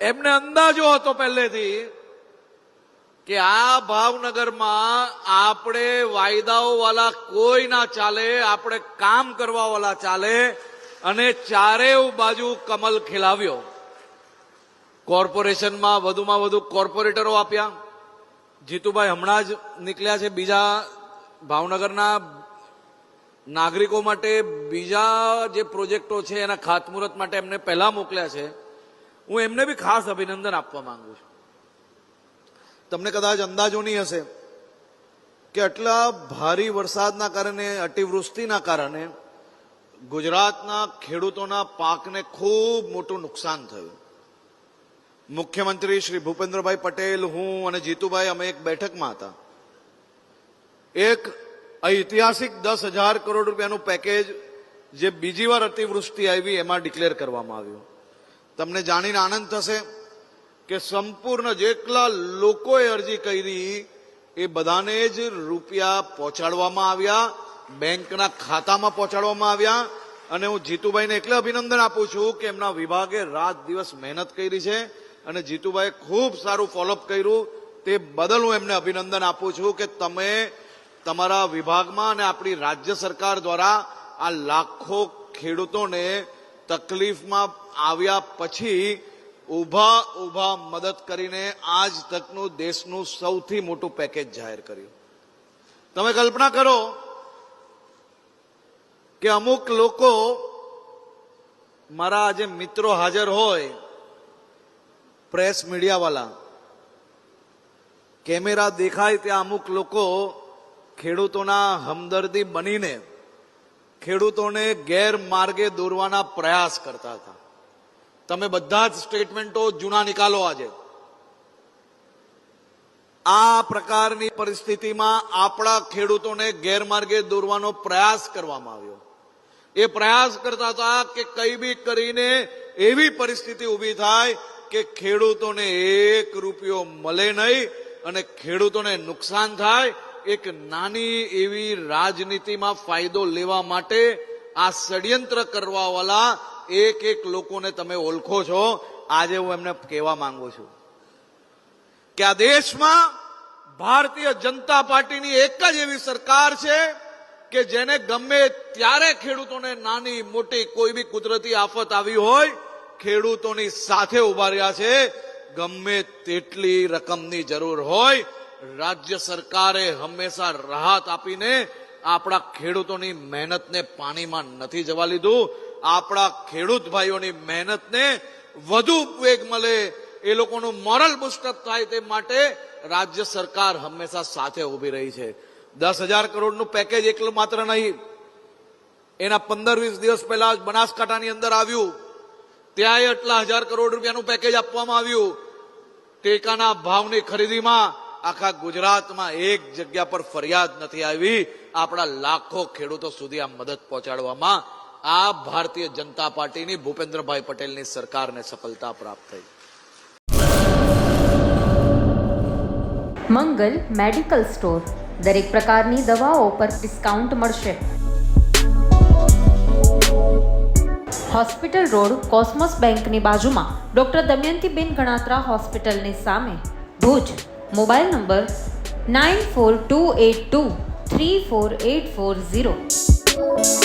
એમને અંદાજો હતો પહેલેથી કે આ ભાવનગરમાં આપણે વાયદાઓ વાળા કોઈ ના ચાલે, આપણે કામ કરવા વાળા ચાલે, અને ચારે બાજુ કમલ ખીલાવ્યો. કોર્પોરેશનમાં વધુમાં વધુ કોર્પોરેટરો આપ્યા. જીતુભાઈ હમણાં જ નીકળ્યા છે બીજા ભાવનગરના નાગરિકો માટે બીજા જે પ્રોજેક્ટો છે એના ખાતમુહૂર્ત માટે એમને પહેલા મોકલ્યા છે. હું એમને બી ખાસ અભિનંદન આપવા માંગુ છું. તમને કદાચ અંદાજો નહીં હશે કે આટલા ભારે વરસાદના કારણે, અતિવૃષ્ટિના કારણે ગુજરાતના ખેડૂતોના પાકને ખૂબ મોટું નુકસાન થયું. મુખ્યમંત્રી શ્રી ભૂપેન્દ્રભાઈ પટેલ, હું અને જીતુભાઈ અમે એક બેઠકમાં હતા. એક ઐતિહાસિક 10,000 કરોડ રૂપિયાનું પેકેજ જે બીજી વાર અતિવૃષ્ટિ આવી એમાં ડિક્લેર કરવામાં આવ્યું. તમને જાણીને આનંદ થશે કે સંપૂર્ણ જેટલા લોકોએ અરજી કરી એ બધાને જ રૂપિયા પહોંચાડવામાં આવ્યા, બેંકના ખાતામાં પહોંચાડવામાં આવ્યા. અને હું જીતુભાઈને એટલે અભિનંદન આપું છું કે એમના વિભાગે રાત દિવસ મહેનત કરી છે અને જીતુભાઈએ ખૂબ સારું ફોલોઅપ કર્યું. તે બદલ હું એમને અભિનંદન આપું છું કે તમે તમારા વિભાગમાં અને આપણી રાજ્ય સરકાર દ્વારા આ લાખો ખેડૂતોને તકલીફમાં આવ્યા પછી ઊભા મદદ કરીને આજ તકનું દેશનું સૌથી મોટું પેકેજ જાહેર કર્યું. તમે કલ્પના કરો કે અમુક લોકો, મારા આજે મિત્રો હાજર હોય, પ્રેસ મીડિયાવાળા, કેમેરા દેખાય ત્યાં અમુક લોકો ખેડૂતોના હમદર્દી બનીને ખેડૂતોને ગેરમાર્ગે દોરવાના પ્રયાસ કરતા હતા. તમે બધા જ સ્ટેટમેન્ટો જૂના નિકાલો. આજે આ પ્રકારની પરિસ્થિતિમાં આપણા ખેડૂતોને ગેરમાર્ગે દોરવાનો પ્રયાસ કરવામાં આવ્યો. એ પ્રયાસ કરતા હતા કે કઈ બી કરીને એવી પરિસ્થિતિ ઊભી થાય કે ખેડૂતોને એક રૂપિયો મળે નહીં અને ખેડૂતોને નુકસાન થાય. એક નાની એવી રાજનીતિમાં ફાયદો લેવા માટે આ ષડયંત્ર કરવા વાળા એક લોકોને તમે ઓળખો છો. આજે હું એમને કહેવા માંગુ છું કે આ દેશમાં ભારતીય જનતા પાર્ટીની એક જ એવી સરકાર છે કે જેને ગમે ત્યારે ખેડૂતોને નાની મોટી કોઈ બી કુદરતી આફત આવી હોય ખેડૂતોની સાથે ઉભા રહ્યા છે. ગમે તેટલી રકમની જરૂર હોય રાજ્ય સરકારે હંમેશા રાહત આપીને આપણા ખેડૂતોની મહેનતને પાણીમાં નથી જવા લીધું. આપણા ખેડૂત ભાઈઓની મહેનતને વધુ વેગ મળે, એ લોકોનું મોરલ બુસ્ટઅપ થાય તે માટે રાજ્ય સરકાર હંમેશા સાથે ઉભી રહી છે. 10,000 કરોડનું પેકેજ એકલું માત્ર નહીં, એના 15-20 દિવસ પહેલા બનાસકાંઠાની અંદર આવ્યું. ત્યાં એટલા 1,000 કરોડ રૂપિયાનું પેકેજ આપવામાં આવ્યું. ટેકાના ભાવની ખરીદીમાં આખા ગુજરાતમાં એક જગ્યા પર ફરિયાદ નથી આવી. આપણા લાખો ખેડૂતો સુધી આ મદદ પહોંચાડવામાં આ ભારતીય જનતા પાર્ટીની ભૂપેન્દ્રભાઈ પટેલની સરકારને સફળતા પ્રાપ્ત થઈ. મંગલ મેડિકલ સ્ટોર, દરેક પ્રકારની દવાઓ પર ડિસ્કાઉન્ટ મળશે. હોસ્પિટલ રોડ, કોસ્મોસ બેંકની બાજુમાં, ડોક્ટર દમયંતીબેન ગણાત્રા હોસ્પિટલની સામે, ભુજ. Mobile number 9428234840.